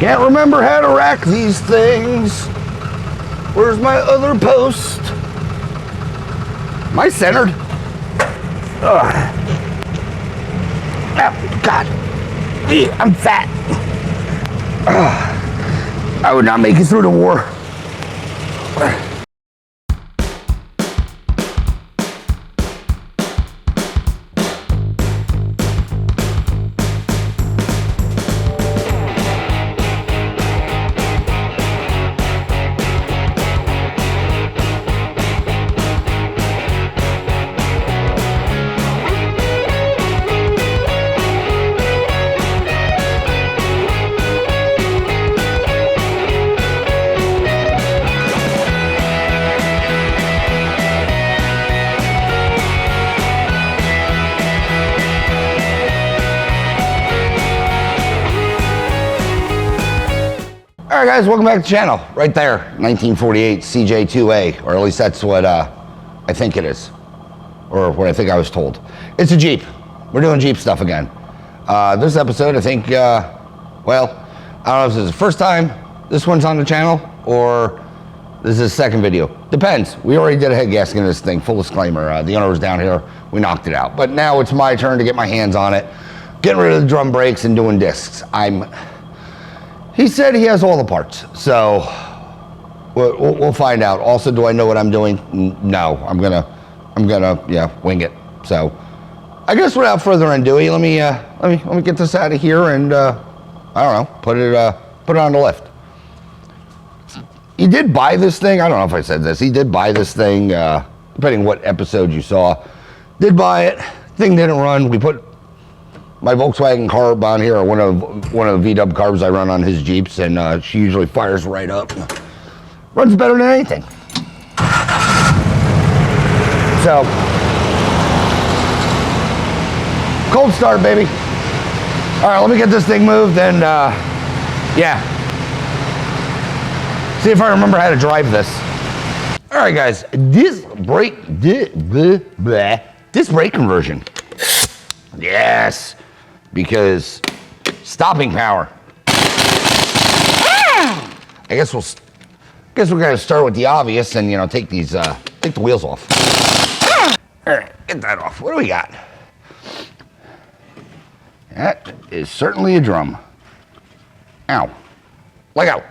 Can't remember how to rack these things. Where's my other post? Am I centered? Ugh. Oh, God. I'm fat. Ugh. I would not make it through the war. All right, guys, welcome back to the channel. Right there, 1948 CJ2a, or at least that's what I think it is, or what I think I was told. It's a Jeep. We're doing Jeep stuff again. This episode, I think, well, I don't know if this is the first time this one's on the channel, or this is the second video. Depends. We already did a head gasket in this thing, full disclaimer. The owner was down here, we knocked it out. But now it's my turn to get my hands on it, getting rid of the drum brakes and doing discs. He said he has all the parts, so we'll find out. Also, do I know what I'm doing? No, I'm gonna, yeah, wing it. So, I guess without further ado, let me get this out of here and I don't know, put it on the lift. He did buy this thing. I don't know if I said this. He did buy this thing, depending on what episode you saw. Did buy it. Thing didn't run. We put my Volkswagen carb on here, or one of the VW carbs I run on his Jeeps, and she usually fires right up. Runs better than anything. So, cold start, baby. All right, let me get this thing moved, and yeah. See if I remember how to drive this. All right, guys, this brake conversion. Yes. Because stopping power. I guess we're gonna start with the obvious and take the wheels off. All right, get that off. What do we got? That is certainly a drum. Ow. Leg out.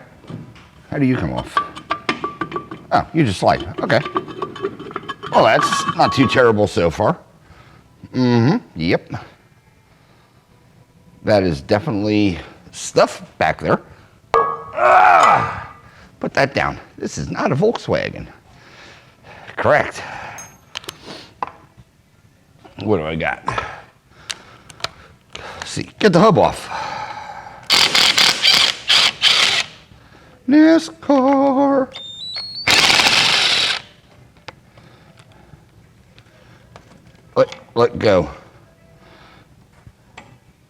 How do you come off? Oh, you just slide. Okay. Well, that's not too terrible so far. Yep. That is definitely stuff back there. Put that down. This is not a Volkswagen. Correct. What do I got? Let's see, get the hub off. NASCAR. Let go.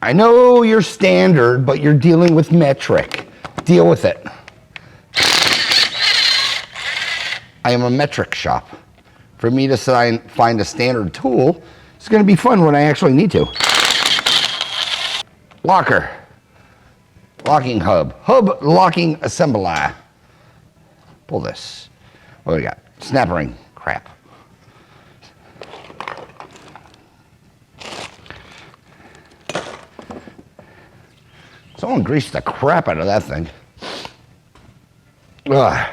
I know you're standard, but you're dealing with metric. Deal with it. I am a metric shop. For me to find a standard tool, it's going to be fun when I actually need to. Locker. Locking hub. Hub locking assembly. Pull this. What do we got? Snap ring. Crap. Someone greased the crap out of that thing. Ugh.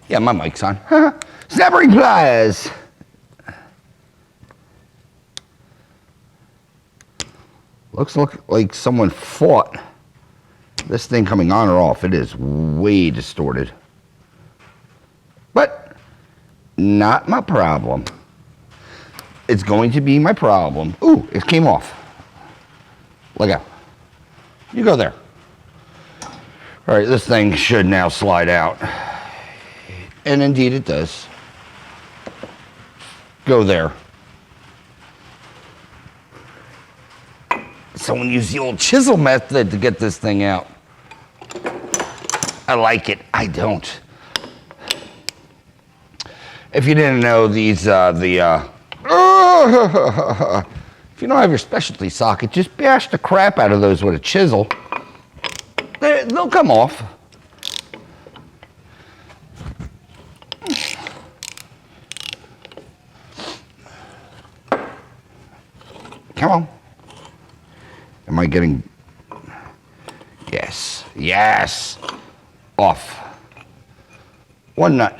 Yeah, my mic's on. Snap ring pliers. Looks like someone fought this thing coming on or off. It is way distorted. But not my problem. It's going to be my problem. Ooh, it came off. Look out. You go there. All right, this thing should now slide out. And indeed it does. Go there. Someone used the old chisel method to get this thing out. I like it. I don't. If you didn't know, these If you don't have your specialty socket, just bash the crap out of those with a chisel. They'll come off. Come on. Am I getting... Yes. Yes. Off. One nut.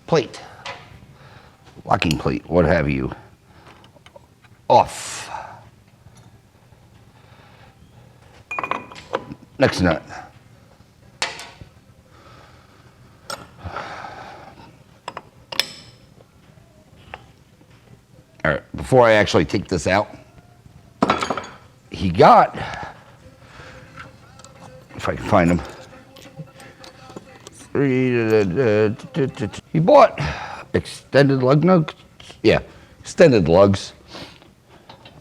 Plate. Locking plate, what have you. Off. Next nut. All right, before I actually take this out, he got, if I can find him, he bought extended lug nuts. Yeah, extended lugs.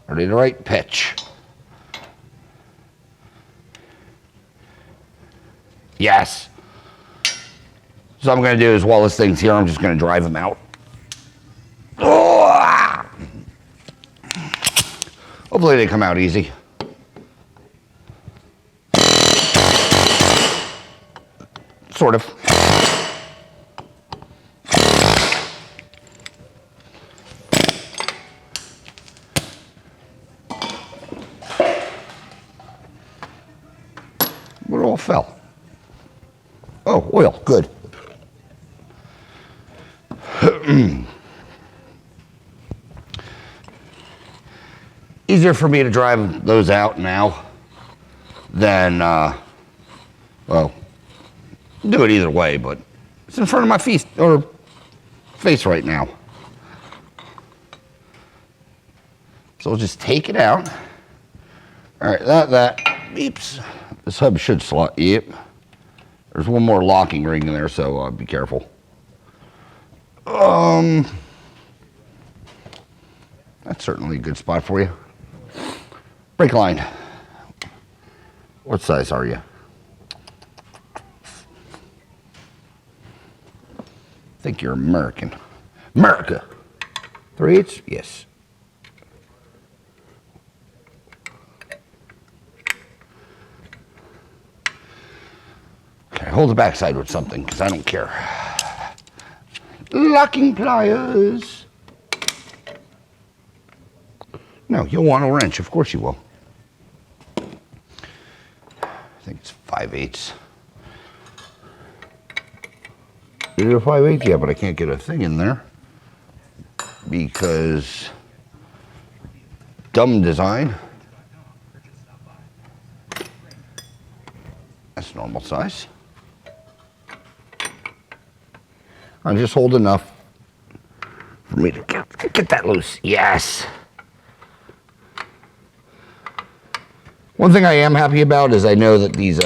Are they the right pitch? Yes. So I'm going to do is while this thing's here, I'm just going to drive them out. Oh! Hopefully they come out easy. Sort of. But it all fell. Oh, oil, good. Easier for me to drive those out now than, well, do it either way, but it's in front of my face right now. So we'll just take it out. All right, that beeps. This hub should slot, yep. There's one more locking ring in there, so be careful. That's certainly a good spot for you. Brake line. What size are you? I think you're American. America. 3/8? Yes. Okay, hold the backside with something, because I don't care. Locking pliers. No, you'll want a wrench. Of course you will. I think it's 5/8. Is it a 5/8? Yeah, but I can't get a thing in there because dumb design. That's normal size. I'll just hold enough for me to get that loose. Yes. One thing I am happy about is I know that these,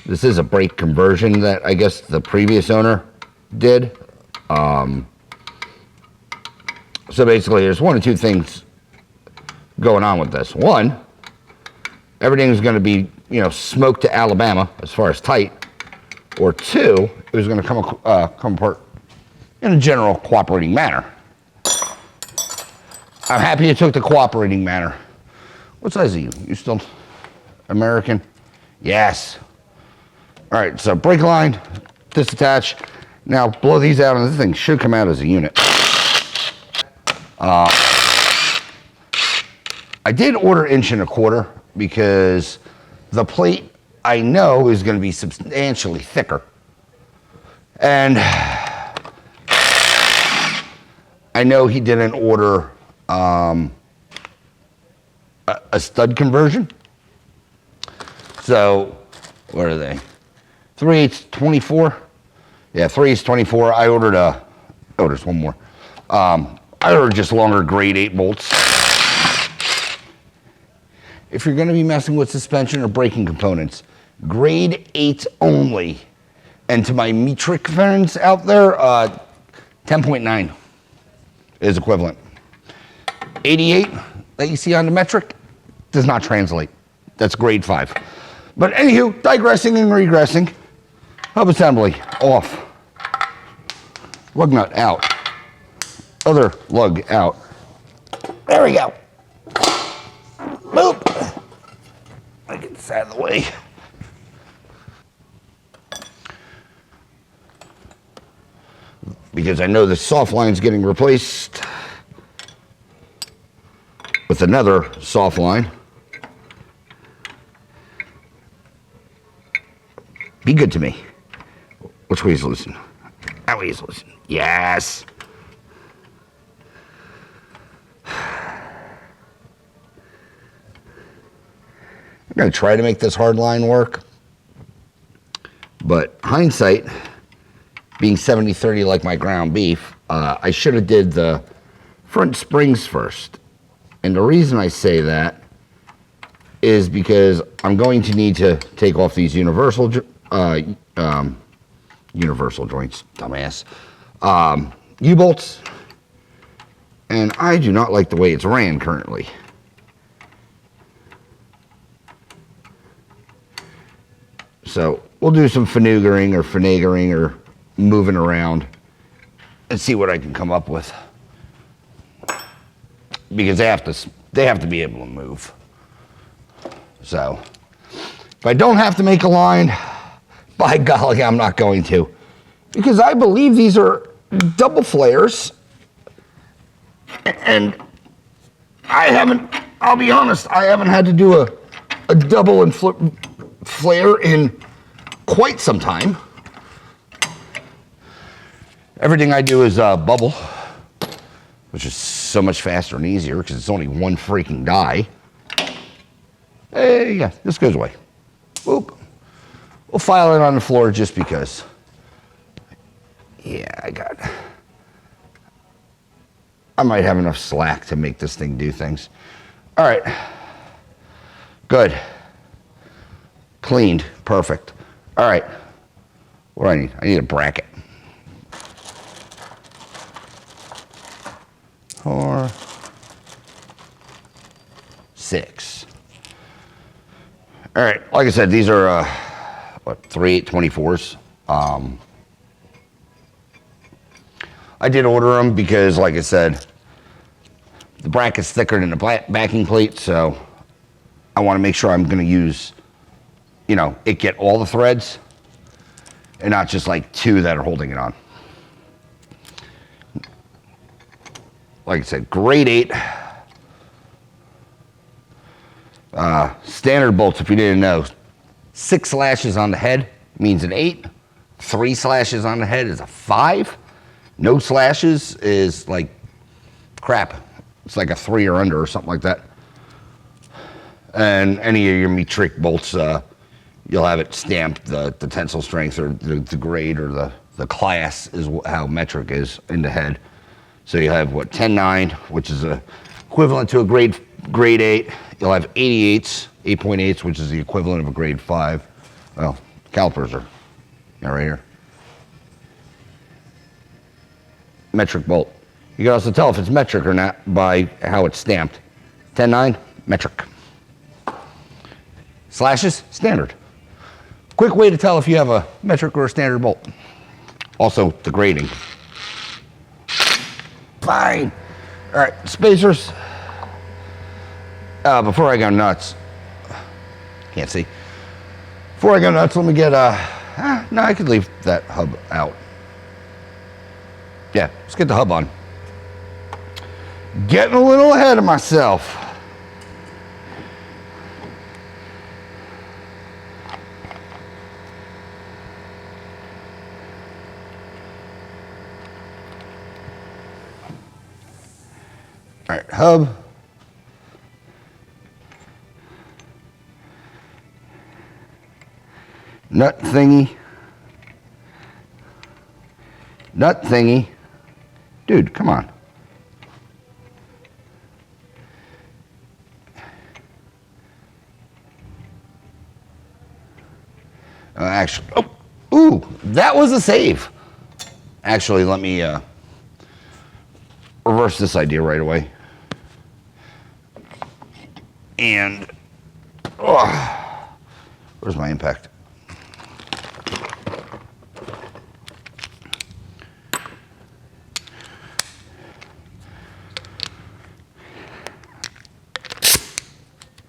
this is a brake conversion that I guess the previous owner did. So basically there's one or two things going on with this. One, everything's going to be, you know, smoked to Alabama as far as tight. Or two, it was going to come apart in a general cooperating manner. I'm happy you took the cooperating manner. What size are you? You still American? Yes. All right, so brake line, disattach. Now blow these out and this thing should come out as a unit. I did order 1¼ inch because the plate I know is going to be substantially thicker. And I know he didn't order a stud conversion. So, what are they? 3/8 24. Yeah, 3/8 24. I ordered oh, there's one more. I ordered just longer grade 8 bolts. If you're going to be messing with suspension or braking components, grade 8 only. And to my metric friends out there, 10.9 is equivalent. 88 that you see on the metric does not translate. That's grade 5. But anywho, digressing and regressing. Hub assembly off. Lug nut out. Other lug out. There we go. get this out of the way. Because I know the soft line's getting replaced with another soft line. Be good to me. Which way is loosen? That way is loosen. Yes. I'm going to try to make this hard line work. But hindsight, being 70-30 like my ground beef, I should have did the front springs first. And the reason I say that is because I'm going to need to take off these universal joints, dumbass, U-bolts, and I do not like the way it's ran currently. So we'll do some finagling or moving around and see what I can come up with. Because they have to be able to move. So if I don't have to make a line, by golly, I'm not going to. Because I believe these are double flares. And I'll be honest, I haven't had to do a double and flip flare in quite some time. Everything I do is bubble, which is so much faster and easier because it's only one freaking die. Hey, yeah, this goes away. Boop. We'll file it on the floor just because. Yeah, I might have enough slack to make this thing do things. All right. Good. Cleaned. Perfect. All right. What do I need? I need a bracket. 4, 6. All right. Like I said, these are, 3/8 24s. I did order them because, like I said, the bracket's thicker than the backing plate, so I want to make sure I'm going to use, it get all the threads and not just like 2 that are holding it on. Like I said, grade 8. Standard bolts, if you didn't know, 6 slashes on the head means an 8. 3 slashes on the head is a 5. No slashes is like crap. It's like a 3 or under or something like that. And any of your metric bolts, you'll have it stamped, the tensile strength or the grade or the class is how metric is in the head. So you have 10.9, which is equivalent to a grade 8. You'll have 88s, 8.8s, which is the equivalent of a grade 5. Well, calipers are right here. Metric bolt. You can also tell if it's metric or not by how it's stamped. 10.9, metric. Slashes, standard. Quick way to tell if you have a metric or a standard bolt. Also, the grading. Fine. All right, spacers. Before I go nuts, can't see. Before I go nuts, let me get no, I could leave that hub out. Yeah, let's get the hub on. Getting a little ahead of myself. All right, hub. Nut thingy. Nut thingy. Dude, come on. Actually, ooh, that was a save. Actually, let me reverse this idea right away. And, where's my impact?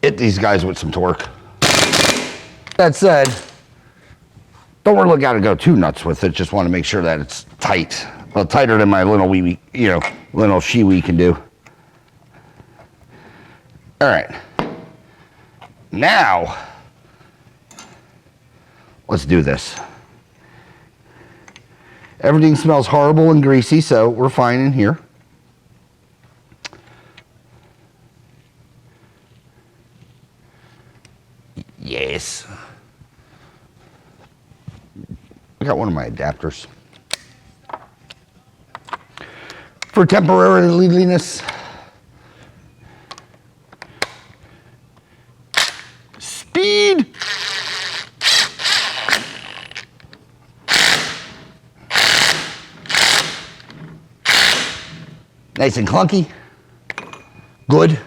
Hit these guys with some torque. That said, don't really got to go too nuts with it. Just want to make sure that it's tight. Well, tighter than my little wee, little she-wee can do. All right. Now, let's do this. Everything smells horrible and greasy, so we're fine in here. Yes. I got one of my adapters. For temporary leadiness. Speed. Nice and clunky. Good.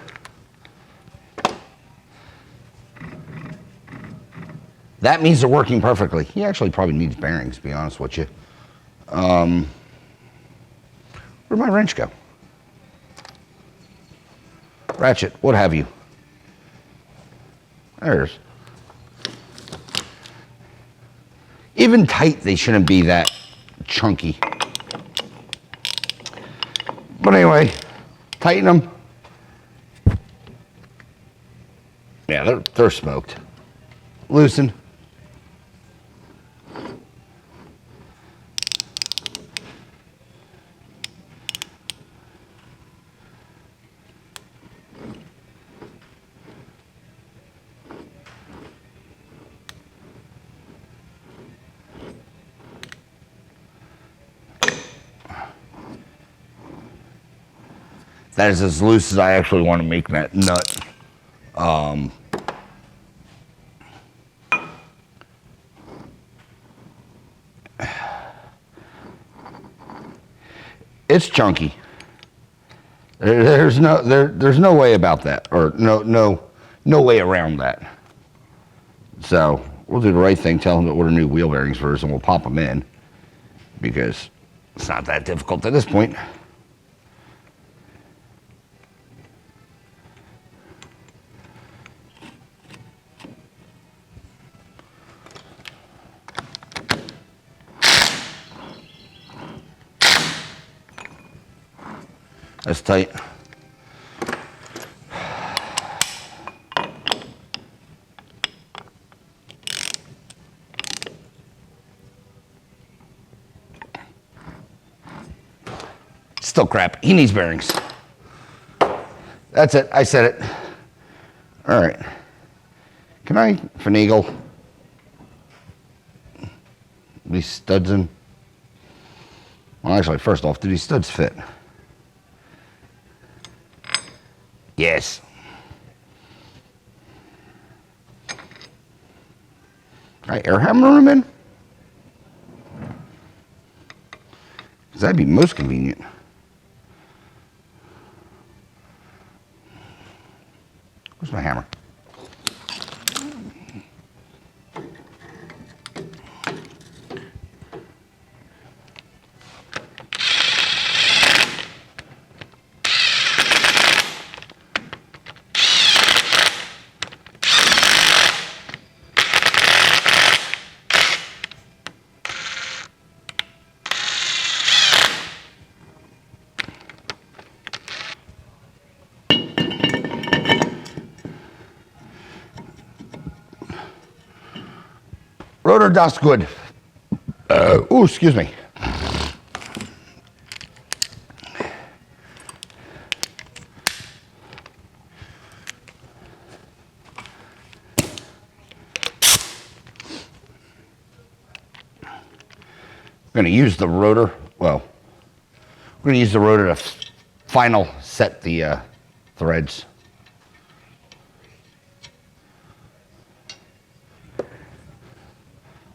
That means they're working perfectly. He actually probably needs bearings, to be honest with you. Where'd my wrench go? Ratchet, what have you. There's. Even tight, they shouldn't be that chunky. But anyway, tighten them. Yeah, they're smoked. Loosen. That is as loose as I actually want to make that nut. It's chunky. There's no way about that, or no way around that. So we'll do the right thing. Tell them to order new wheel bearings first, and we'll pop them in because it's not that difficult at this point. That's tight. Still crap. He needs bearings. That's it. I said it. All right. Can I finagle these studs in? Well, actually, first off, do these studs fit? Yes. Can I air hammer them in? Because that'd be most convenient. Where's my hammer? Rotor dust good. Oh, excuse me. I'm going to use the rotor. Well, we're going to use the rotor to final set the threads.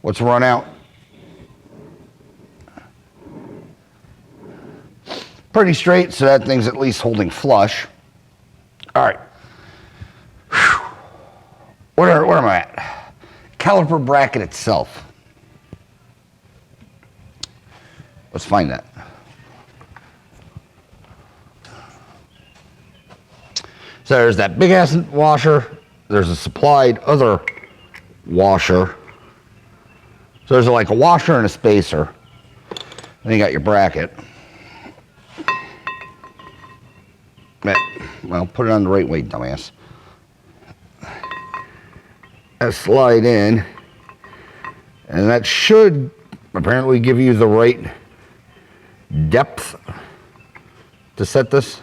What's run out? Pretty straight, so that thing's at least holding flush. All right. Whew. Where am I at? Caliper bracket itself. Let's find that. So there's that big ass washer. There's a supplied other washer. So there's like a washer and a spacer. Then you got your bracket. Well, put it on the right way, dumbass. That slide in, and that should apparently give you the right depth to set this.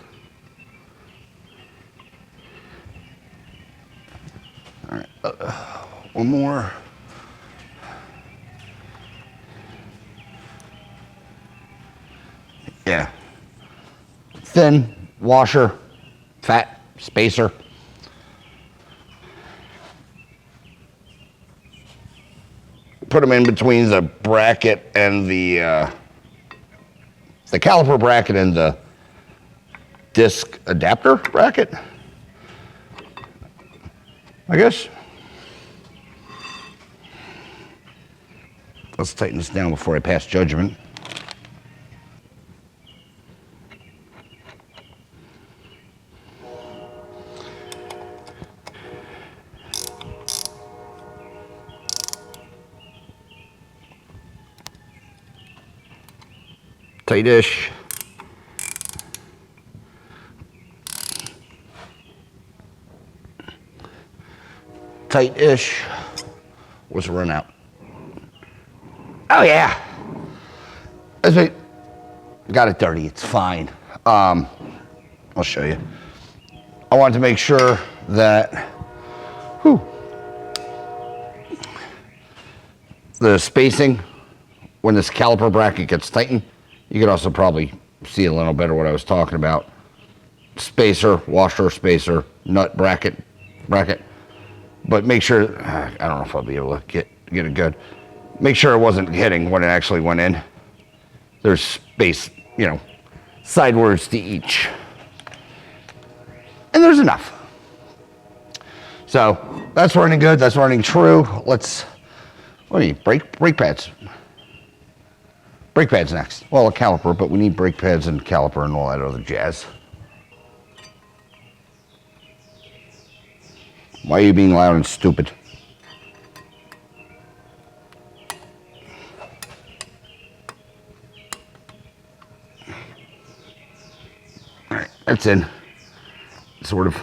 All right, one more. Yeah. Thin washer, fat spacer. Put them in between the bracket and the caliper bracket and the disc adapter bracket, I guess. Let's tighten this down before I pass judgment. Tightish. Tight-ish. What's the run out? Oh yeah. Got it dirty. It's fine. I'll show you. I wanted to make sure that the spacing when this caliper bracket gets tightened. You can also probably see a little better what I was talking about. Spacer, washer, spacer, nut bracket. But make sure, I don't know if I'll be able to get it good. Make sure it wasn't hitting when it actually went in. There's space, sidewards to each. And there's enough. So that's running good, that's running true. What do you need, brake pads? Brake pads next. Well, a caliper, but we need brake pads and caliper and all that other jazz. Why are you being loud and stupid? All right, that's in. Sort of.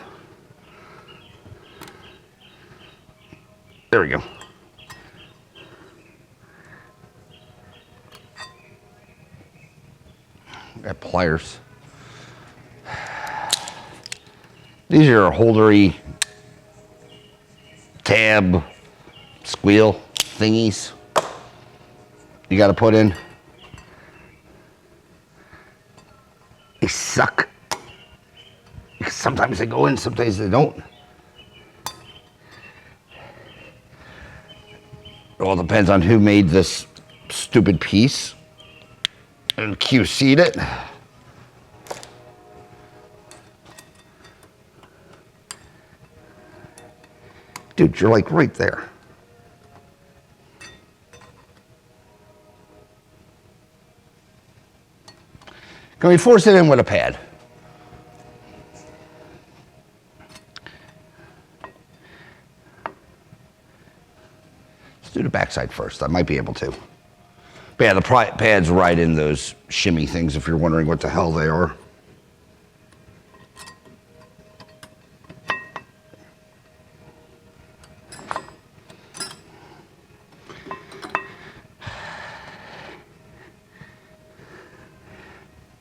There we go. Got pliers. These are holdery tab squeal thingies you got to put in. They suck. Sometimes they go in, sometimes they don't. It all depends on who made this stupid piece and QC'd it. Dude, you're like right there. Can we force it in with a pad? Let's do the backside first. I might be able to. But yeah, the pad's right in those shimmy things if you're wondering what the hell they are.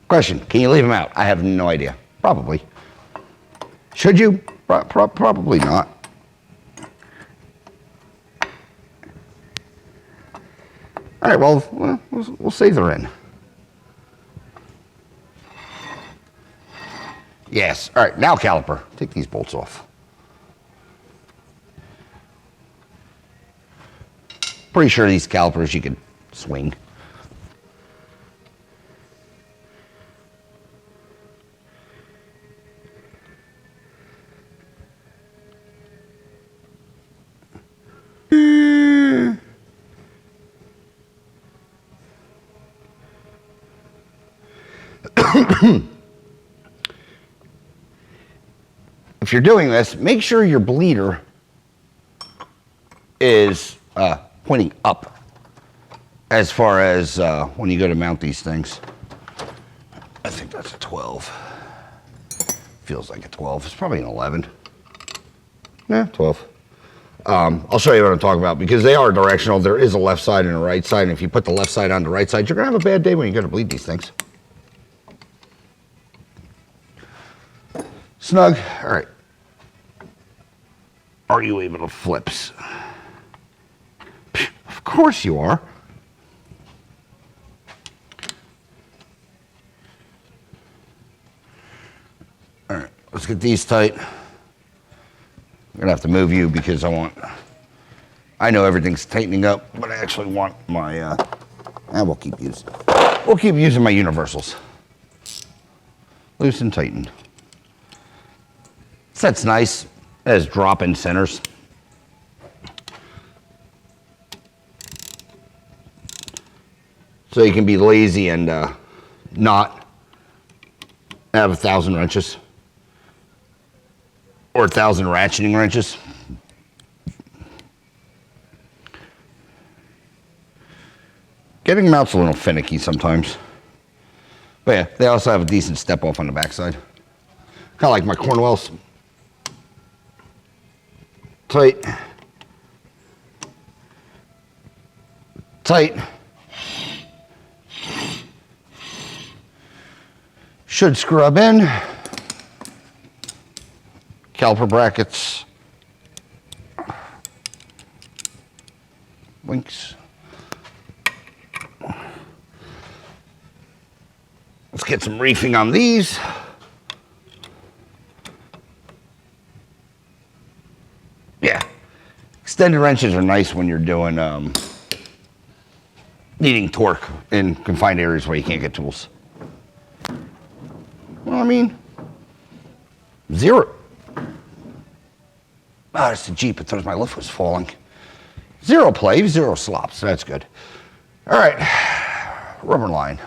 Question, can you leave them out? I have no idea. Probably. Should you? Probably not. All right, well, we'll say they're in. Yes, all right, now caliper. Take these bolts off. Pretty sure these calipers you can swing. If you're doing this, make sure your bleeder is pointing up as far as when you go to mount these things. I think that's a 12. Feels like a 12. It's probably an 11. Yeah, 12. I'll show you what I'm talking about because they are directional. There is a left side and a right side, and if you put the left side on the right side, you're going to have a bad day when you go to bleed these things. Snug. All right. Are you able to flips? Of course you are. All right, let's get these tight. I'm gonna have to move you because I know everything's tightening up, but I actually want my, we'll keep using my universals. Loose and tighten. So that's nice. It has drop-in centers. So you can be lazy and not have 1,000 wrenches. Or 1,000 ratcheting wrenches. Getting them out's a little finicky sometimes. But yeah, they also have a decent step off on the backside. Kind of like my Cornwells. Tight. Tight. Should scrub in. Caliper brackets, links. Let's get some reefing on these. Yeah, extended wrenches are nice when you're doing needing torque in confined areas where you can't get tools. Well, I mean, zero. Oh, it's the Jeep. It thought my lift was falling. Zero play, zero slops. That's good. All right, rubber line.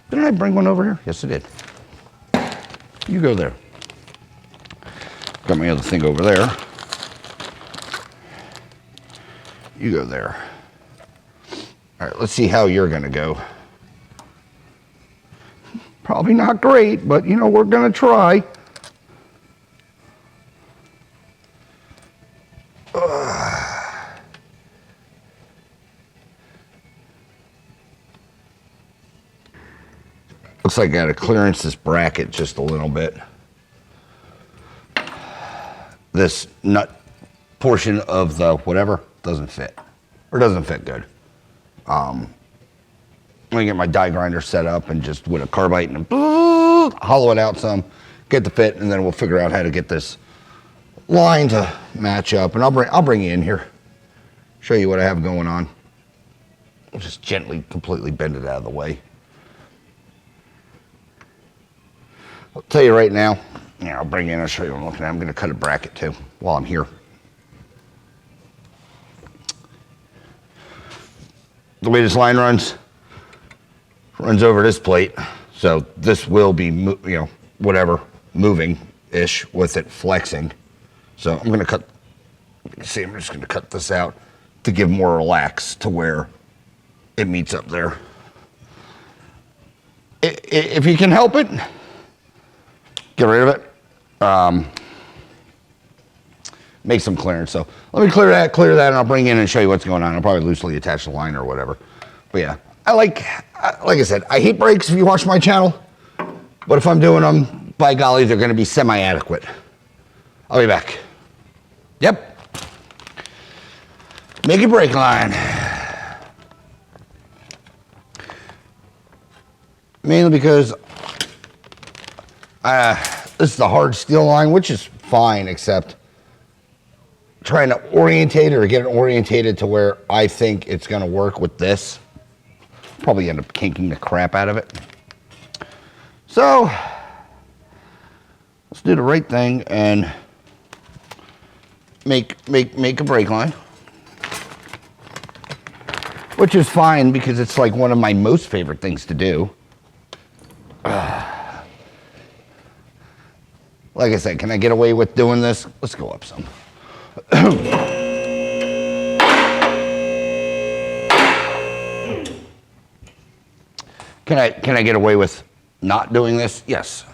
Didn't I bring one over here? Yes, I did. You go there. Got my other thing over there. You go there. All right, let's see how you're going to go. Probably not great, but, you know, we're going to try. Looks like I got to clearance this bracket just a little bit. This nut portion of the whatever doesn't fit, or doesn't fit good. I'm gonna get my die grinder set up and just with a carbide and hollow it out some, get the fit, and then we'll figure out how to get this line to match up. And I'll bring you in here, show you what I have going on. I'll just gently, completely bend it out of the way. I'll tell you right now, yeah, I'll bring you in and show you what I'm looking at. I'm going to cut a bracket too while I'm here. The way this line runs over this plate, so this will be, you know, whatever, moving-ish with it flexing. So I'm going to cut, you can see I'm just going to cut this out to give more relax to where it meets up there. If you can help it, get rid of it. Make some clearance. So let me clear that, and I'll bring in and show you what's going on. I'll probably loosely attach the line or whatever. But yeah, like I said, I hate brakes if you watch my channel, but if I'm doing them, by golly, they're going to be semi-adequate. I'll be back. Yep. Make a brake line. Mainly because this is the hard steel line, which is fine, except trying to orientate it or get it orientated to where I think it's going to work with this. Probably end up kinking the crap out of it. So let's do the right thing and make a brake line, which is fine because it's like one of my most favorite things to do. Like I said, can I get away with doing this? Let's go up some. Can I get away with not doing this? Yes.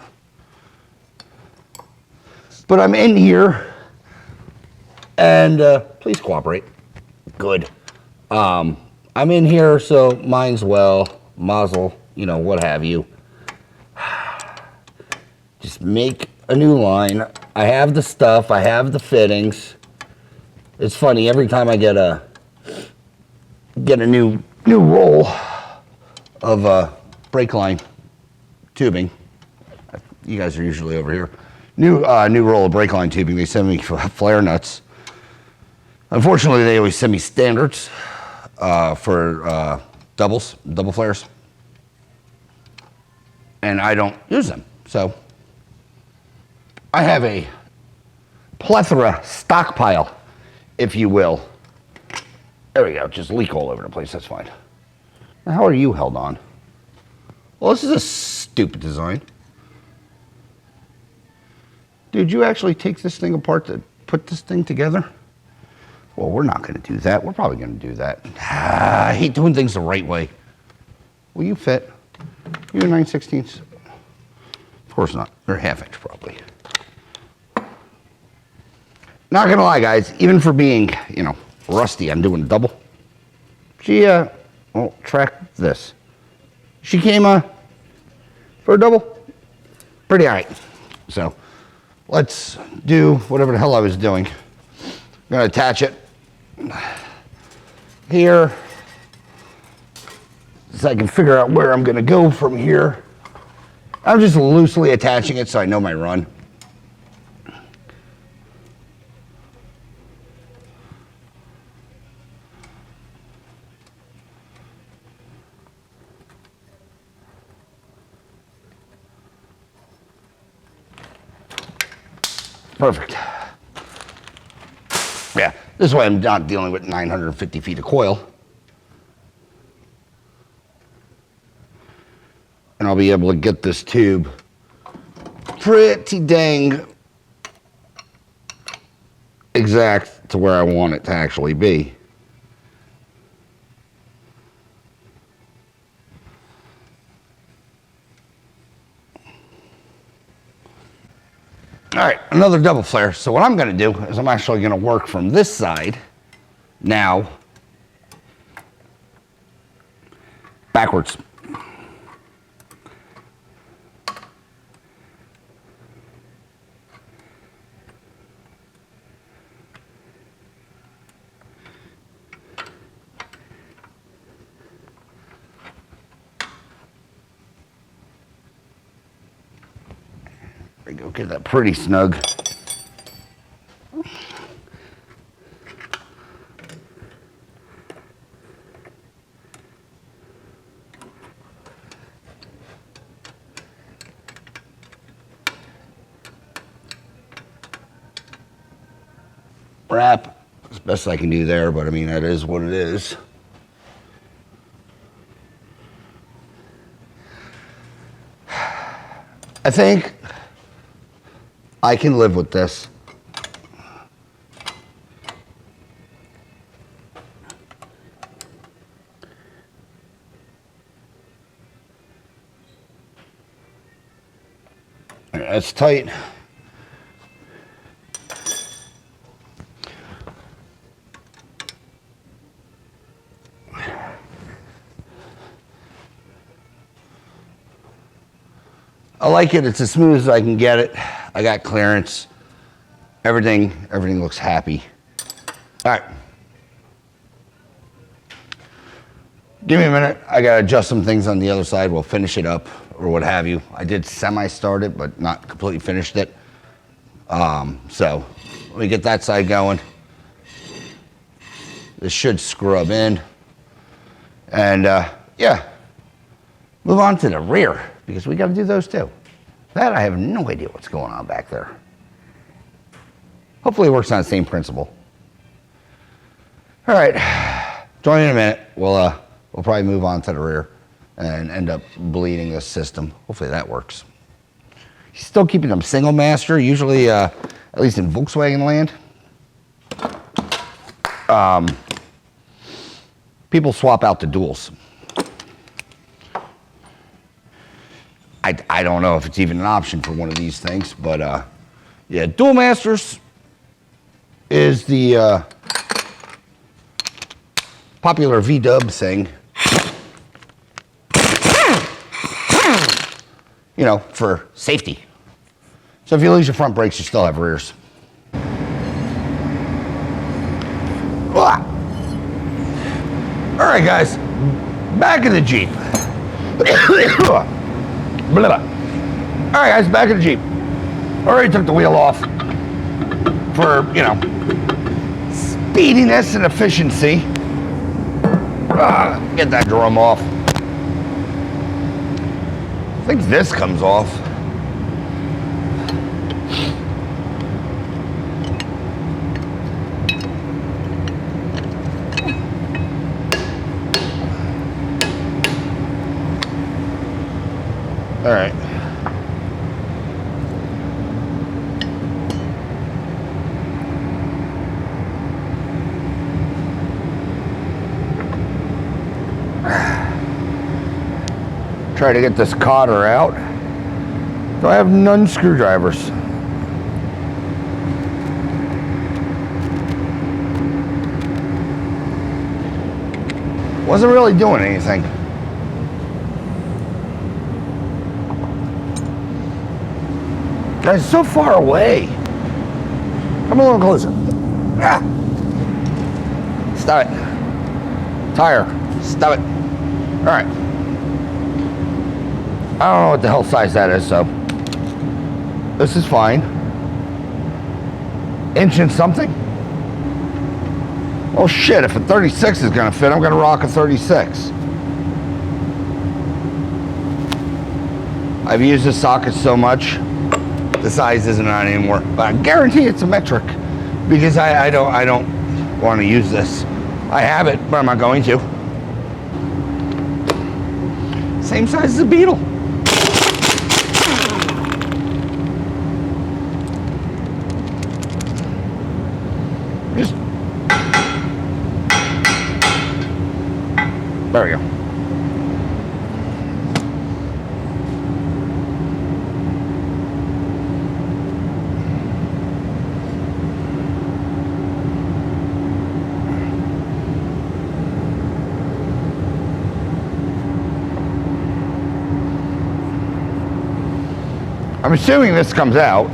But I'm in here, and please cooperate. Good. I'm in here, so mine's well, mazel, you know, what have you. Just make a new line. I have the stuff, I have the fittings. It's funny, every time I get a new roll of brake line tubing, you guys are usually over here. New roll of brake line tubing, they send me flare nuts. Unfortunately, they always send me standards for double flares, and I don't use them. So I have a plethora stockpile, if you will. There we go, just leak all over the place, that's fine. Now, how are you held on? Well, this is a stupid design. Did you actually take this thing apart to put this thing together? Well, we're not gonna do that. We're probably gonna do that. I hate doing things the right way. Will you fit? You're 9/16. Of course not, you're a half inch probably. Not gonna lie, guys, even for being, you know, rusty, I'm doing double. She, well, track this. She came, for a double, pretty all right. So, let's do whatever the hell I was doing. I'm gonna attach it here, so I can figure out where I'm gonna go from here. I'm just loosely attaching it so I know my run. Perfect. Yeah, this way I'm not dealing with 950 feet of coil. And I'll be able to get this tube pretty dang exact to where I want it to actually be. All right, another double flare. So what I'm gonna do is I'm actually gonna work from this side now backwards. There we go, get that pretty snug. Wrap as best I can do there, but I mean, that is what it is. I think I can live with this. That's tight. I like it. It's as smooth as I can get it. I got clearance. Everything looks happy. All right. Give me a minute. I gotta adjust some things on the other side. We'll finish it up or what have you. I did semi-start it, but not completely finished it. So let me get that side going. This should scrub in. And yeah, move on to the rear because we gotta do those too. That I have no idea what's going on back there. Hopefully it works on the same principle. All right, join in a minute. We'll probably move on to the rear and end up bleeding this system. Hopefully that works. Still keeping them single master, usually at least in Volkswagen land. people swap out the duals. I don't know if it's even an option for one of these things, but yeah, Dual Masters is the popular V-dub thing. You know, for safety. So if you lose your front brakes, you still have rears. All right, guys, back in the Jeep. All right, guys, back in the Jeep. Already took the wheel off for, you know, speediness and efficiency. Get that drum off. I think this comes off. All right. Try to get this cotter out. So I have none screwdrivers. Wasn't really doing anything. Guys, so far away. Come a little closer. Ah. Stop it. Tire. Stop it. All right. I don't know what the hell size that is, so this is fine. Inch and something? Oh shit, if a 36 is gonna fit, I'm gonna rock a 36. I've used this socket so much, the size isn't on anymore. But I guarantee it's a metric because I don't want to use this. I have it, but I'm not going to. Same size as a Beetle. Just there we go. I'm assuming this comes out.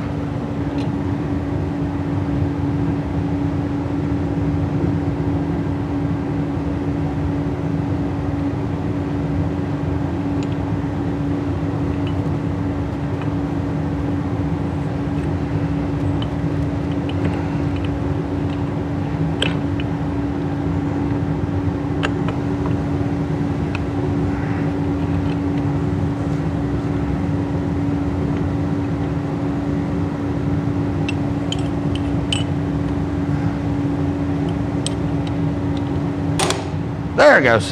There it goes.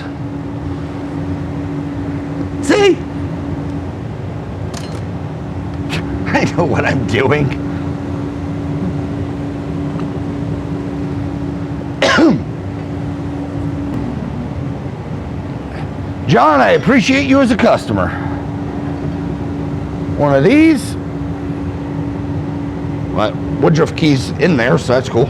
See? I know what I'm doing. John, I appreciate you as a customer. One of these. Well, Woodruff key's in there, so that's cool.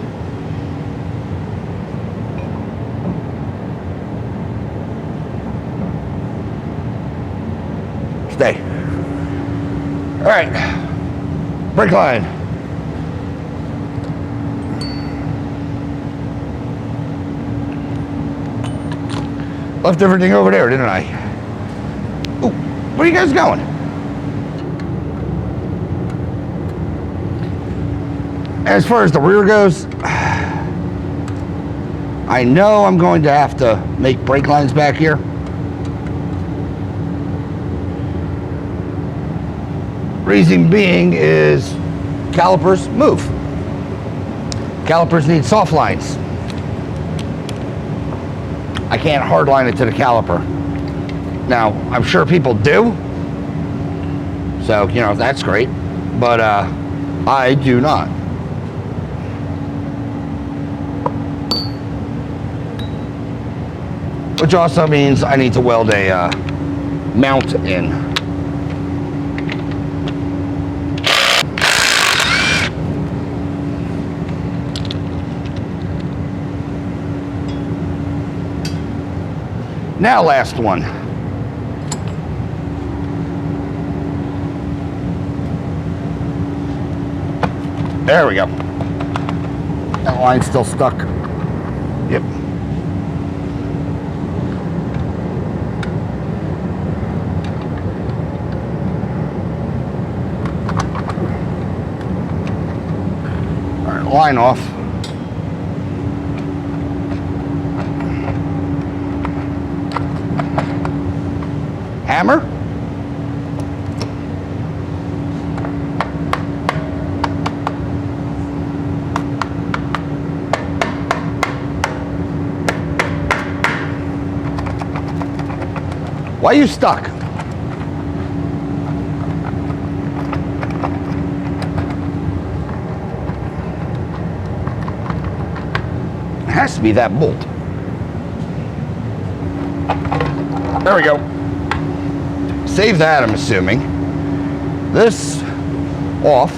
Stay. All right, brake line. Left everything over there, didn't I? Ooh, where are you guys going? As far as the rear goes, I know I'm going to have to make brake lines back here. Reason being is calipers move. Calipers need soft lines. I can't hard line it to the caliper. Now, I'm sure people do. So, you know, that's great. But I do not. which also means I need to weld a mount in. Now last one. There we go. That line's still stuck. Yep. All right, line off. Hammer. Why are you stuck? It has to be that bolt. There we go. Save that, I'm assuming. This off.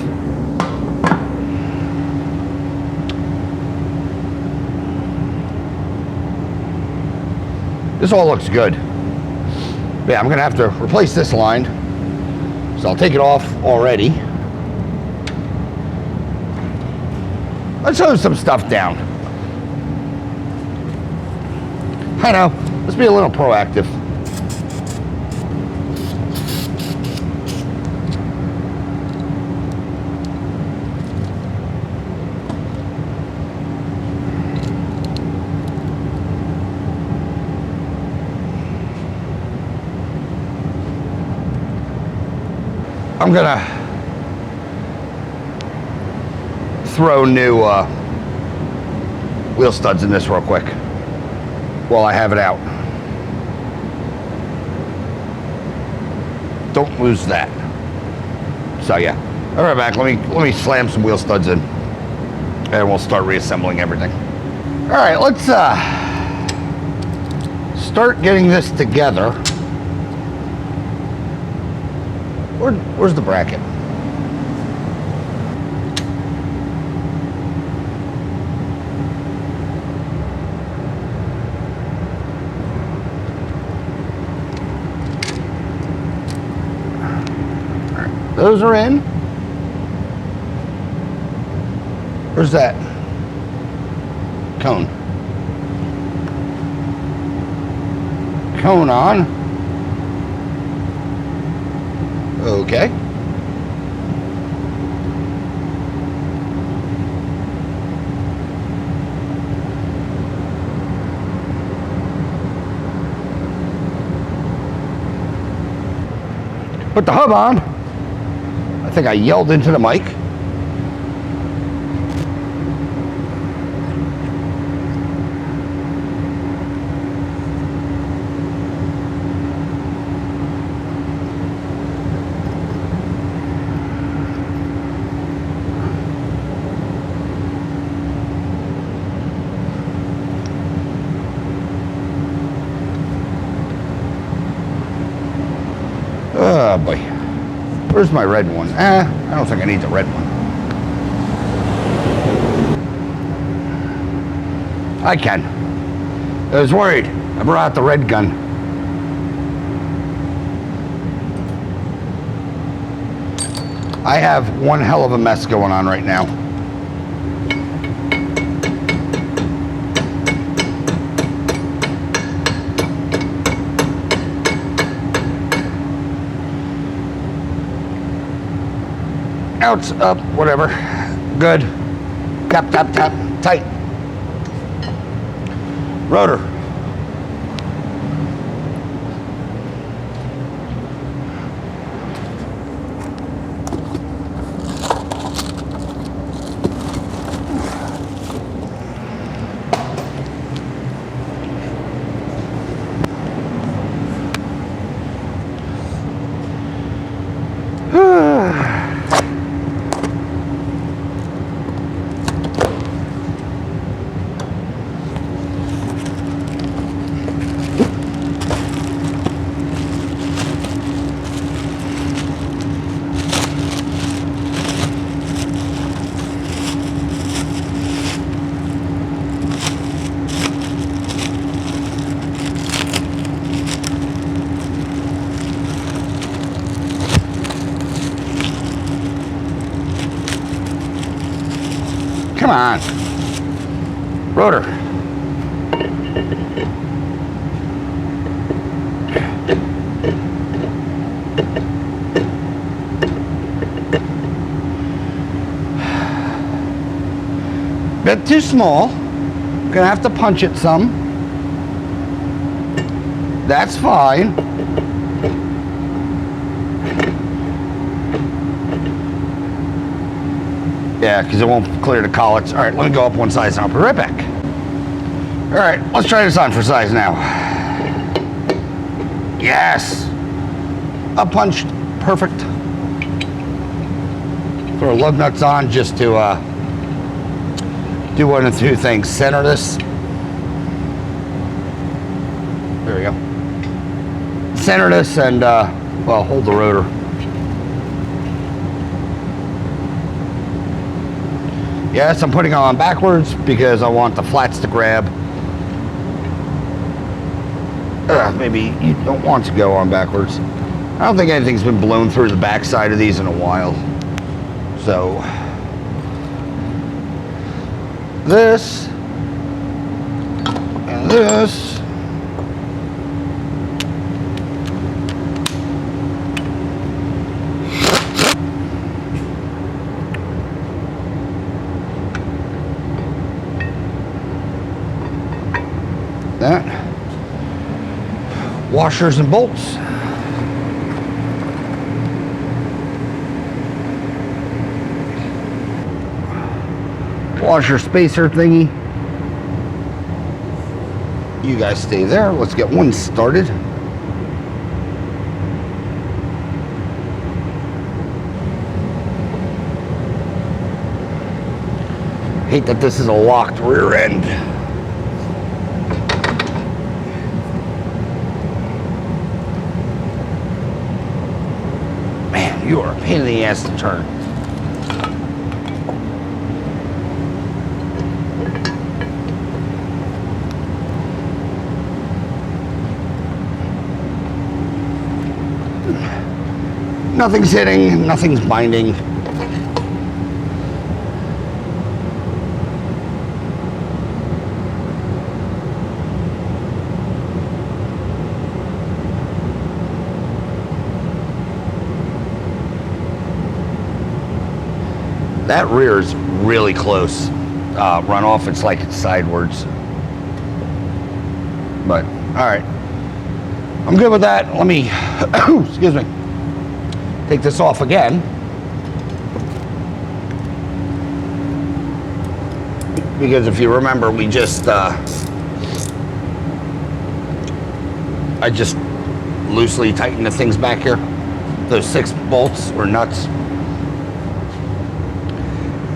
This all looks good. Yeah, I'm gonna have to replace this line. So I'll take it off already. Let's hose some stuff down. I know, let's be a little proactive. I'm gonna throw new wheel studs in this real quick while I have it out. Don't lose that. So yeah, all right, back. Let me slam some wheel studs in, and we'll start reassembling everything. All right, let's start getting this together. Where's the bracket? All right, those are in. Where's that cone? Cone on. Okay. Put the hub on. I think I yelled into the mic. Oh boy, where's my red one? I don't think I need the red one. I can. I was worried. I brought out the red gun. I have one hell of a mess going on right now. Outs, up, whatever. Good. Tap, tap, tap. Tight. Rotor. Come on. Rotor. Bit too small. Gonna have to punch it some. That's fine. Yeah, because it won't clear the collets. All right, let me go up one size and I'll be right back. All right, let's try this on for size now. Yes. Up punched. Perfect. Throw lug nuts on just to do one of two things. Center this. There we go. Center this and, well, hold the rotor. Yes, I'm putting it on backwards because I want the flats to grab. Maybe you don't want to go on backwards. I don't think anything's been blown through the backside of these in a while. So, this and this. That. Washers and bolts. Washer spacer thingy. You guys stay there. Let's get one started. Hate that this is a locked rear end. Man, you are a pain in the ass to turn. Nothing's hitting, nothing's binding. That rear is really close. Runoff, it's like it's sidewards. But, all right. I'm good with that. Let me, excuse me, take this off again. Because if you remember, we just, I just loosely tightened the things back here. Those 6 bolts or nuts.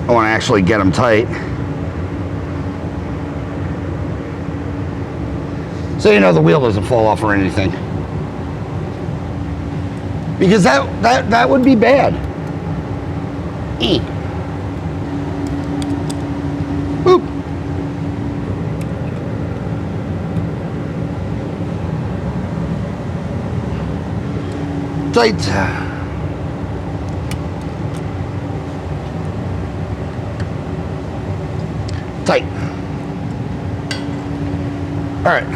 I want to actually get them tight. So you know the wheel doesn't fall off or anything. Because that would be bad. Boop. Tight. Tight. All right.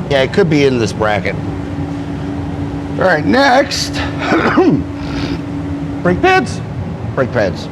Yeah, it could be in this bracket. All right, next. Brake pads. Brake pads.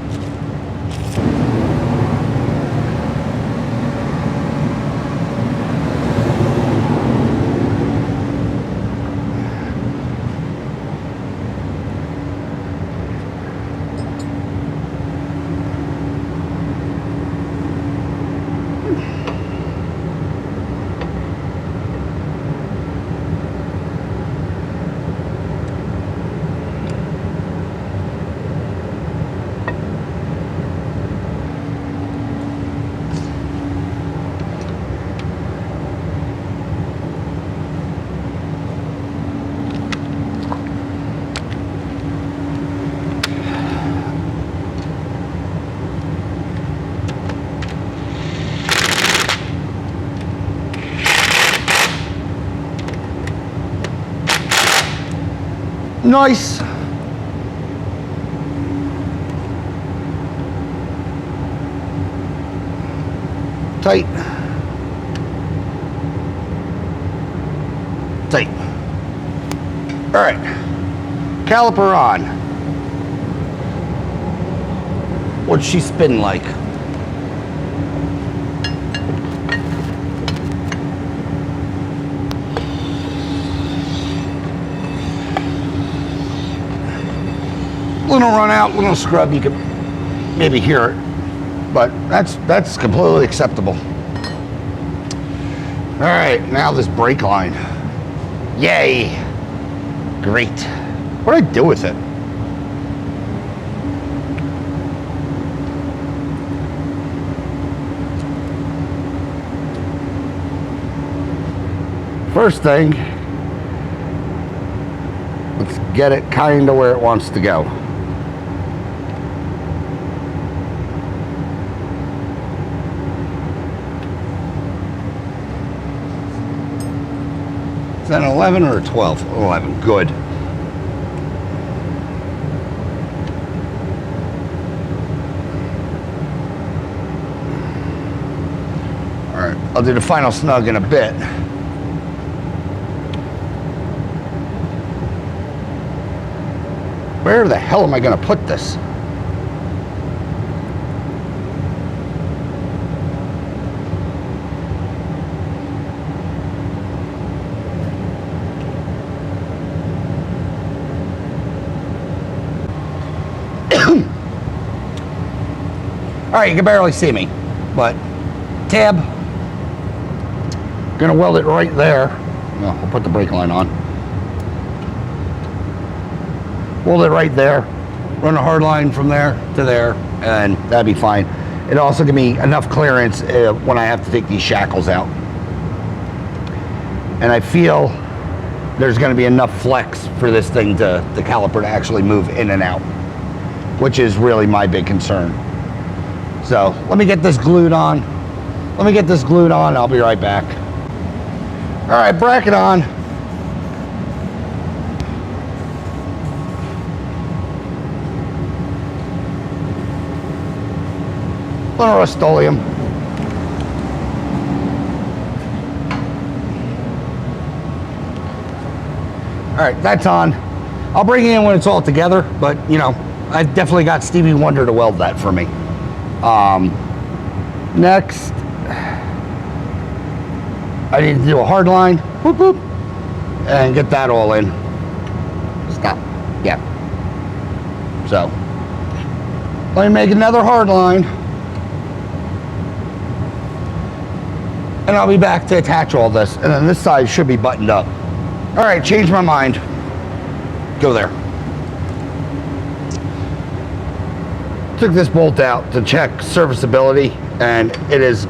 Tight. Tight. All right, caliper on. What's she spin like? Little run out, little scrub, you can maybe hear it, but that's completely acceptable. All right, now this brake line. Yay, great. What did I do with it? First thing, let's get it kind of where it wants to go. Is that an 11 or a 12? 11, good. All right, I'll do the final snug in a bit. Where the hell am I gonna put this? All right, you can barely see me, but tab, gonna weld it right there. No, I'll put the brake line on. Weld it right there, run a hard line from there to there, and that'd be fine. It'll also give me enough clearance when I have to take these shackles out. And I feel there's gonna be enough flex for this thing the caliper to actually move in and out, which is really my big concern. So let me get this glued on. I'll be right back. All right, bracket on. Little Rust-Oleum. All right, that's on. I'll bring it in when it's all together, but you know, I've definitely got Stevie Wonder to weld that for me. Next, I need to do a hard line, whoop, whoop, and get that all in. Stop, yeah. So, let me make another hard line, and I'll be back to attach all this, and then this side should be buttoned up. All right, change my mind. Go there. Took this bolt out to check serviceability, and it is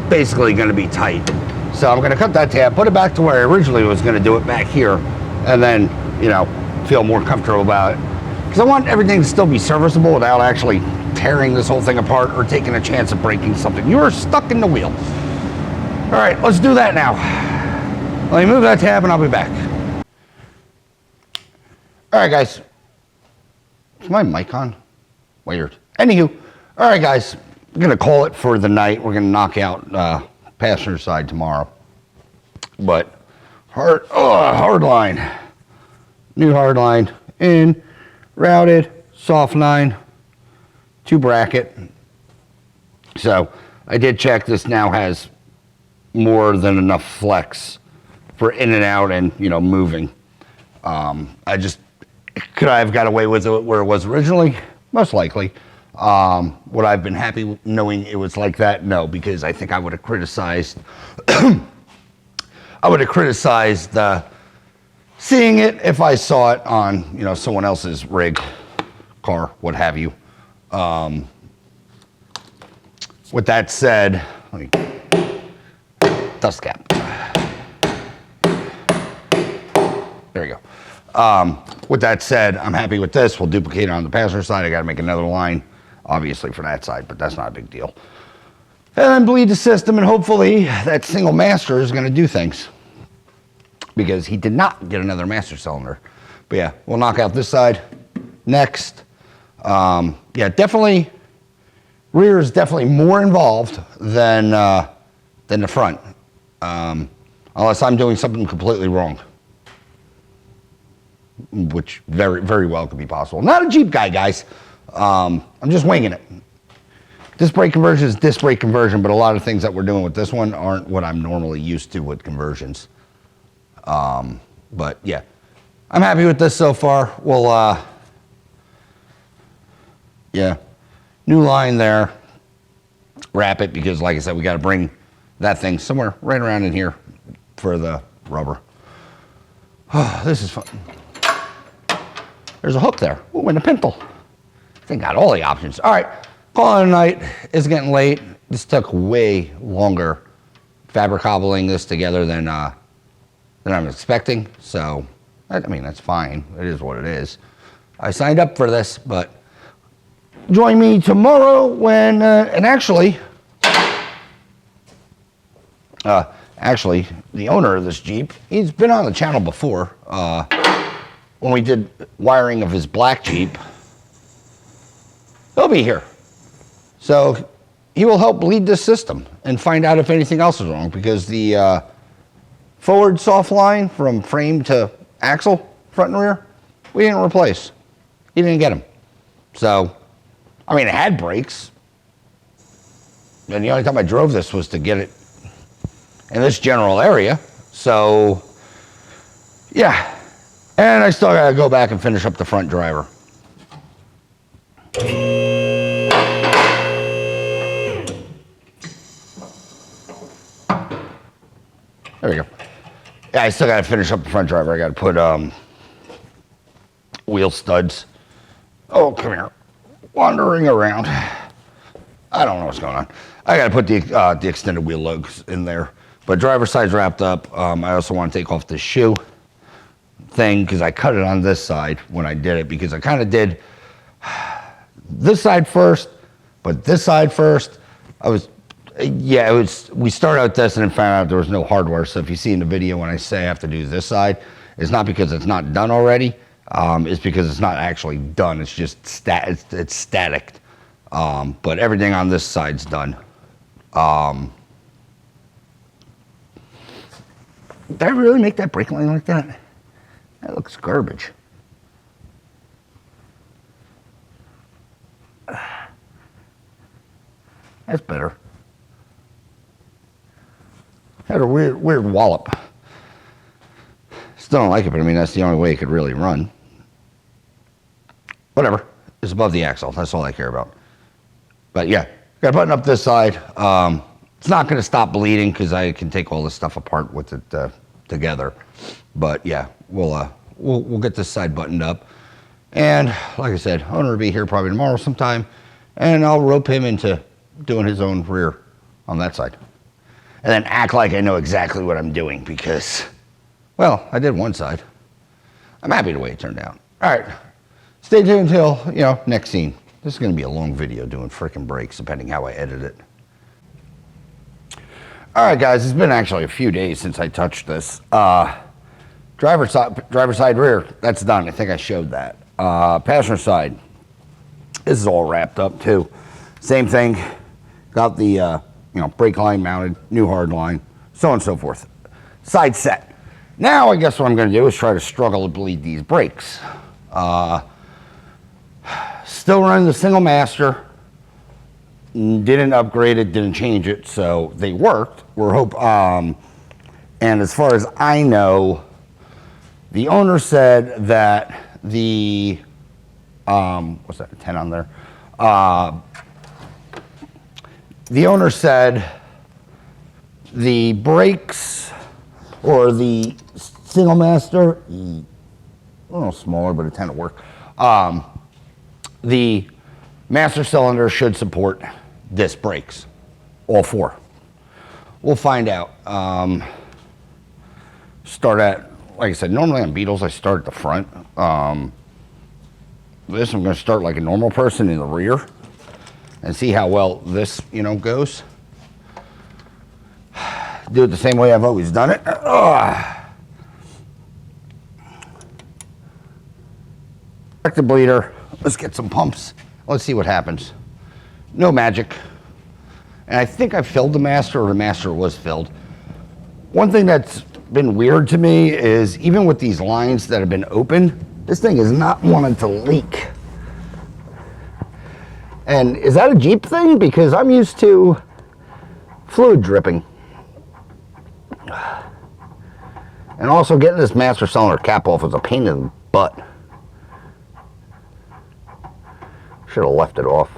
basically going to be tight. So I'm going to cut that tab, put it back to where I originally was going to do it back here, and then, you know, feel more comfortable about it. Because I want everything to still be serviceable without actually tearing this whole thing apart or taking a chance of breaking something. You are stuck in the wheel. All right, let's do that now. Let me move that tab and I'll be back. All right, guys. Is my mic on? Weird. Anywho, all right, guys. I'm going to call it for the night. We're going to knock out passenger side tomorrow. But hard line. New hard line in, routed, soft line, 2 bracket. So I did check, this now has more than enough flex for in and out and, you know, moving. Could I have got away with it where it was originally? Most likely. Would I have been happy knowing it was like that? No, because I think I would have criticized seeing it if I saw it on, you know, someone else's rig, car, what have you. With that said, let me dust cap. There we go. With that said, I'm happy with this. We'll duplicate it on the passenger side. I got to make another line, obviously, for that side, but that's not a big deal. And then bleed the system, and hopefully that single master is going to do things, because he did not get another master cylinder. But yeah, we'll knock out this side next. Yeah, definitely Rear is definitely more involved than the front, unless I'm doing something completely wrong, which very, very well could be possible. Not a Jeep guy, guys. I'm just winging it. Disc brake conversion is disc brake conversion, but a lot of things that we're doing with this one aren't what I'm normally used to with conversions. But yeah, I'm happy with this so far. We'll, yeah, new line there. Wrap it because, like I said, we got to bring that thing somewhere right around in here for the rubber. Oh, this is fun. There's a hook there. Ooh, and a pintle. I think got all the options. All right, call it a night. It's getting late. This took way longer fabricating this together than I'm expecting. So, I mean, that's fine. It is what it is. I signed up for this, but join me tomorrow when, and actually, the owner of this Jeep, he's been on the channel before. When we did wiring of his black Jeep, he'll be here. So he will help lead this system and find out if anything else is wrong, because the forward soft line from frame to axle, front and rear, we didn't replace. He didn't get them. So, I mean, it had brakes. And the only time I drove this was to get it in this general area. So, yeah. And I still got to go back and finish up the front driver. There we go. Yeah, I still got to finish up the front driver. I got to put wheel studs. Oh, come here. Wandering around. I don't know what's going on. I got to put the extended wheel lugs in there. But driver's side's wrapped up. I also want to take off the shoe thing because I cut it on this side when I did it, because I kind of did this side first, but this side first. We started out this and then found out there was no hardware. So if you see in the video when I say I have to do this side, it's not because it's not done already. It's because it's not actually done. It's just it's static. But everything on this side's done. Did I really make that brake line like that? That looks garbage. That's better. Had a weird wallop. Still don't like it, but I mean, that's the only way it could really run. Whatever. It's above the axle. That's all I care about. But yeah, got to button up this side. It's not going to stop bleeding because I can take all this stuff apart with it together. But yeah, we'll get this side buttoned up. And like I said, owner will be here probably tomorrow sometime, and I'll rope him into doing his own rear on that side. And then act like I know exactly what I'm doing because, well, I did one side. I'm happy the way it turned out. All right, stay tuned until, next scene. This is going to be a long video doing frickin' brakes, depending how I edit it. All right, guys, it's been actually a few days since I touched this. Driver side rear, that's done. I think I showed that. Passenger side, this is all wrapped up too. Same thing, got the brake line mounted, new hard line, so on and so forth. Side set. Now I guess what I'm going to do is try to struggle to bleed these brakes. Still running the single master. Didn't upgrade it, didn't change it, so they worked. And as far as I know, the owner said that the what's that, a 10 on there? The owner said the brakes or the single master, a little smaller, but it tend to work. The master cylinder should support disc brakes, all four. We'll find out. Start at, like I said, normally on Beetles I start at the front. This I'm going to start like a normal person in the rear and see how well this, goes. Do it the same way I've always done it. Check the bleeder. Let's get some pumps. Let's see what happens. No magic. And I think I filled the master, or the master was filled. One thing that's been weird to me is even with these lines that have been open, this thing is not wanting to leak. And is that a Jeep thing? Because I'm used to fluid dripping. And also getting this master cylinder cap off is a pain in the butt. Should have left it off.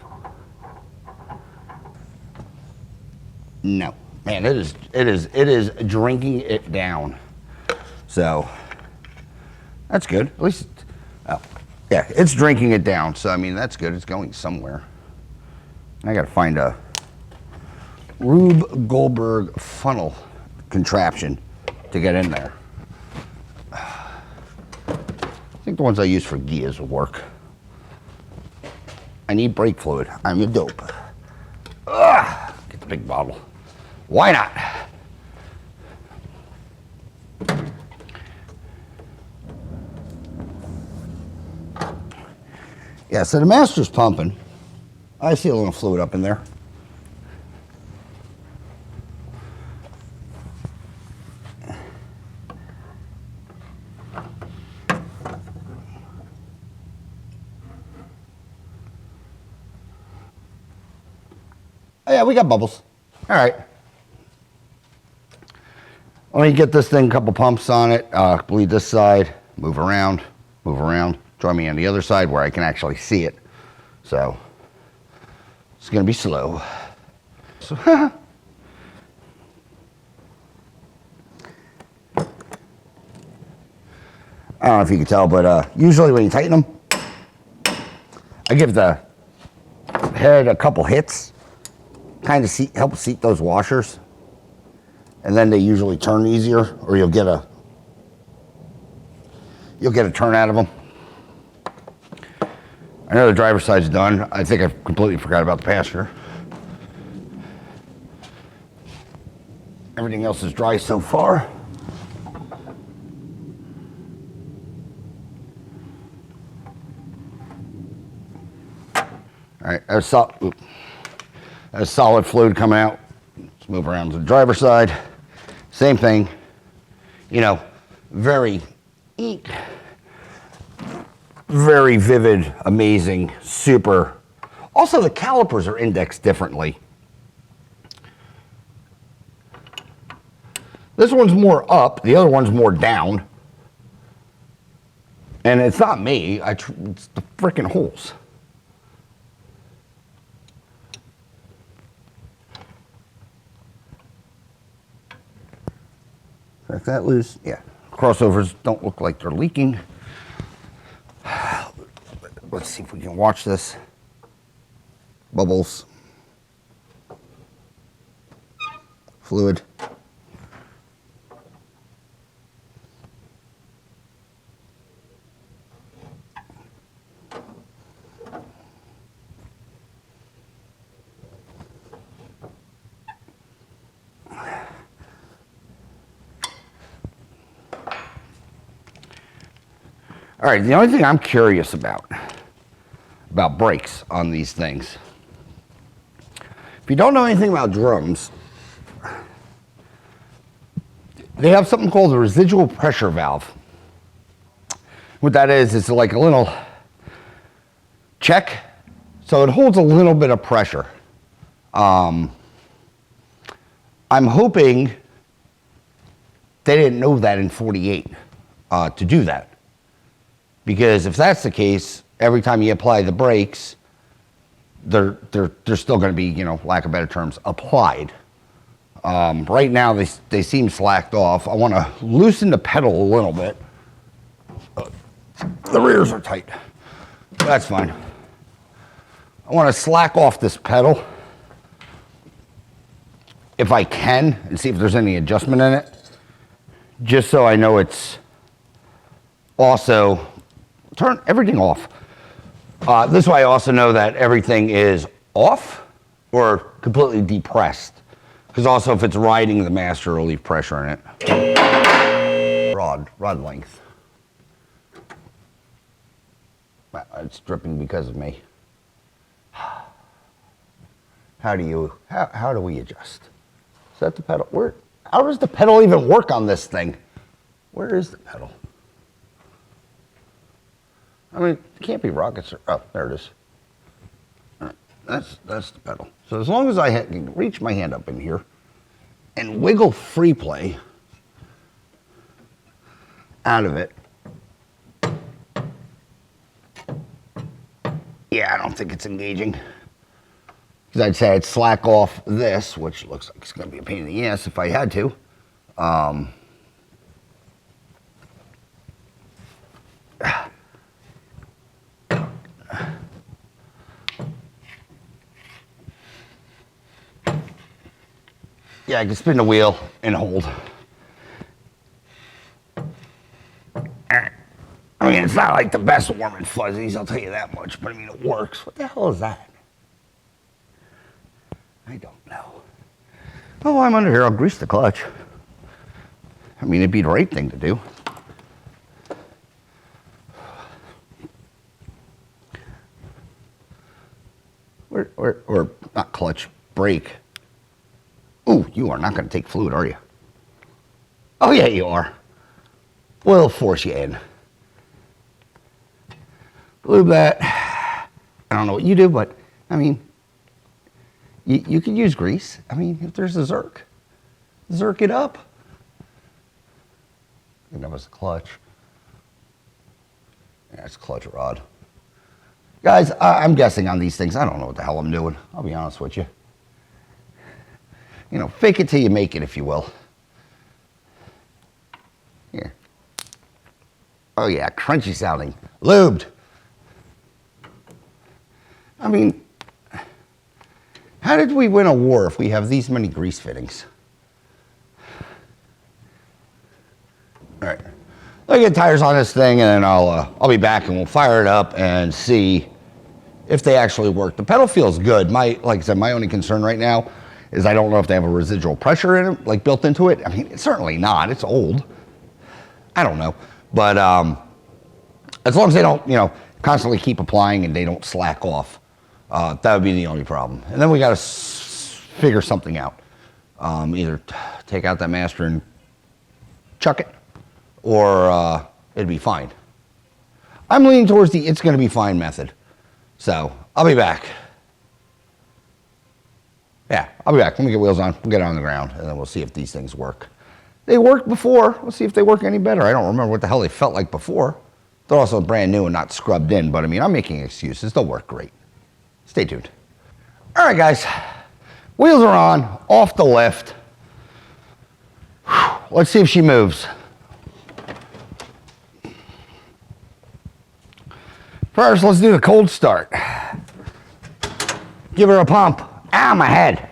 No, man, it is drinking it down. So that's good. At least, oh, yeah, it's drinking it down. So I mean, that's good. It's going somewhere. I got to find a Rube Goldberg funnel contraption to get in there. I think the ones I use for gears will work. I need brake fluid. I'm a dope. Ugh, get the big bottle. Why not? Yeah, so the master's pumping. I see a little fluid up in there. Oh yeah, we got bubbles. All right. Let me get this thing, a couple pumps on it, bleed this side, move around, join me on the other side where I can actually see it. So, it's gonna be slow. So, I don't know if you can tell, but usually when you tighten them, I give the head a couple hits, kind of help seat those washers. And then they usually turn easier, or you'll get a turn out of them. I know the driver's side's done. I think I completely forgot about the passenger. Everything else is dry so far. All right, there's solid fluid coming out. Let's move around to the driver's side. Same thing, you know, very vivid, amazing, super. Also, the calipers are indexed differently. This one's more up, the other one's more down. And it's not me, it's the freaking holes. Crack that loose. Yeah. Crossovers don't look like they're leaking. Let's see if we can watch this. Bubbles. Fluid. All right, the only thing I'm curious about brakes on these things. If you don't know anything about drums, they have something called the residual pressure valve. What that is, it's like a little check, so it holds a little bit of pressure. I'm hoping they didn't know that in 48 to do that. Because if that's the case, every time you apply the brakes, they're still going to be, you know, lack of better terms, applied. Right now, they seem slacked off. I want to loosen the pedal a little bit. The rears are tight. That's fine. I want to slack off this pedal if I can and see if there's any adjustment in it, just so I know it's also turn everything off. This way I also know that everything is off or completely depressed. Because also if it's riding the master, it'll leave pressure in it. Rod length. It's dripping because of me. how do we adjust? Is that the pedal? How does the pedal even work on this thing? Where is the pedal? I mean, it can't be rocket surgery. Oh, there it is. All right, that's the pedal. So as long as I can reach my hand up in here and wiggle free play out of it. Yeah, I don't think it's engaging. Because I'd say I'd slack off this, which looks like it's going to be a pain in the ass if I had to. Yeah, I can spin the wheel and hold. I mean, it's not like the best warm and fuzzies, I'll tell you that much, but I mean, it works. What the hell is that? I don't know. Oh, while I'm under here, I'll grease the clutch. I mean, it'd be the right thing to do. Or not clutch, brake. Ooh, you are not going to take fluid, are you? Oh, yeah, you are. We'll force you in. Lube that. I don't know what you do, but, I mean, you can use grease. I mean, if there's a zerk it up. I think that was the clutch. Yeah, it's a clutch rod. Guys, I'm guessing on these things. I don't know what the hell I'm doing. I'll be honest with you. You know, fake it till you make it, if you will. Here. Oh, yeah, crunchy sounding. Lubed. I mean, how did we win a war if we have these many grease fittings? All right. I'll get tires on this thing, and then I'll be back, and we'll fire it up and see if they actually work. The pedal feels good. Like I said, my only concern right now is I don't know if they have a residual pressure in it, like built into it. I mean, it's certainly not. It's old. I don't know. But as long as they don't, you know, constantly keep applying and they don't slack off, that would be the only problem. And then we got to figure something out. Either take out that master and chuck it, or it'd be fine. I'm leaning towards the it's going to be fine method. So I'll be back. Yeah, I'll be back. Let me get wheels on. We'll get it on the ground, and then we'll see if these things work. They worked before. Let's see if they work any better. I don't remember what the hell they felt like before. They're also brand new and not scrubbed in, but I mean, I'm making excuses. They'll work great. Stay tuned. All right, guys. Wheels are on, off the lift. Let's see if she moves. First, let's do the cold start. Give her a pump. Ow, my head.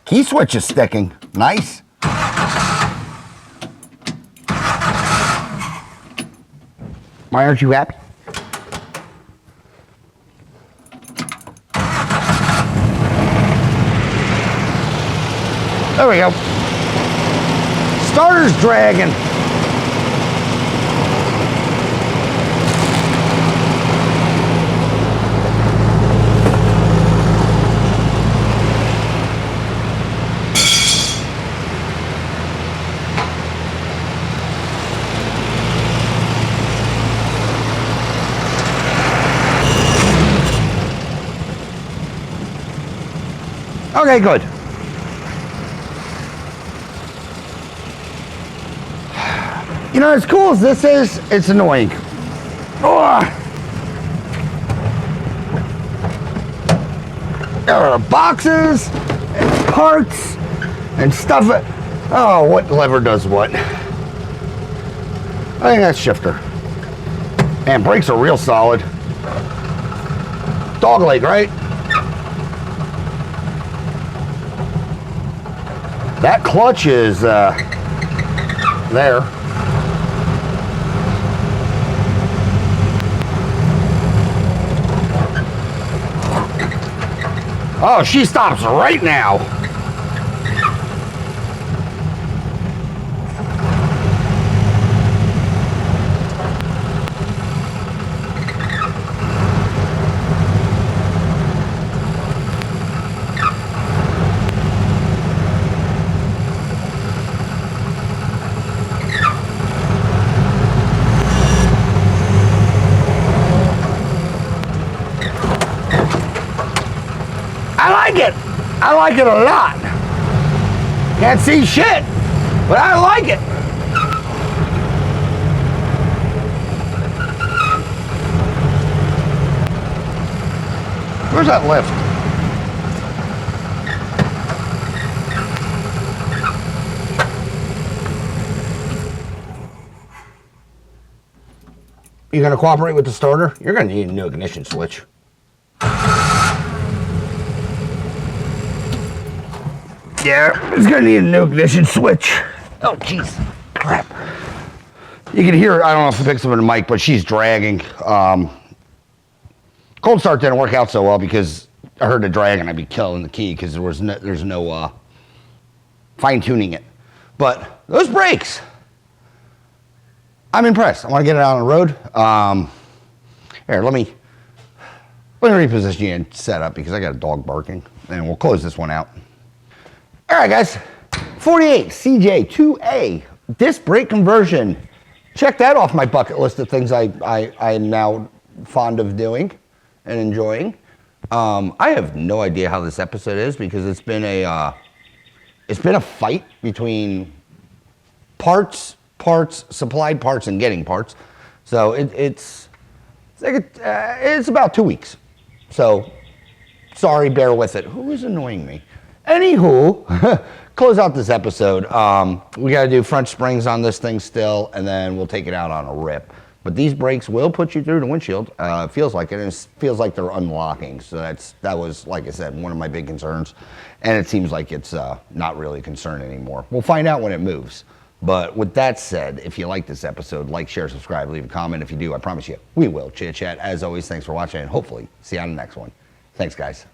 Key switch is sticking. Nice. Why aren't you happy? There we go. Starter's dragging. Okay, good. You know, as cool as this is, it's annoying. Oh. There are boxes and parts and stuff. Oh, what lever does what? I think that's shifter. Man, brakes are real solid. Dog leg, right? That clutch is there. Oh, she stops right now. it. I like it a lot. Can't see shit, but I like it. Where's that lift? You gonna cooperate with the starter? You're gonna need a new ignition switch. Yeah, it's gonna need a new ignition switch. Oh, jeez, crap. You can hear, I don't know if it picks up in the mic, but she's dragging. Cold start didn't work out so well because I heard the drag and I'd be killing the key because there's no fine tuning it. But those brakes, I'm impressed. I want to get it out on the road. Here, let me reposition you and set up because I got a dog barking, and we'll close this one out. All right, guys, 48 CJ2a disc brake conversion. Check that off my bucket list of things I am now fond of doing and enjoying. I have no idea how this episode is because it's been a fight between supplied parts and getting parts. So it's about 2 weeks. So sorry, bear with it. Who is annoying me? Anywho, close out this episode. We got to do front springs on this thing still, and then we'll take it out on a rip. But these brakes will put you through the windshield. It feels like it, and it feels like they're unlocking. So that was, like I said, one of my big concerns. And it seems like it's not really a concern anymore. We'll find out when it moves. But with that said, if you like this episode, like, share, subscribe, leave a comment. If you do, I promise you, we will chit chat. As always, thanks for watching, and hopefully see you on the next one. Thanks, guys.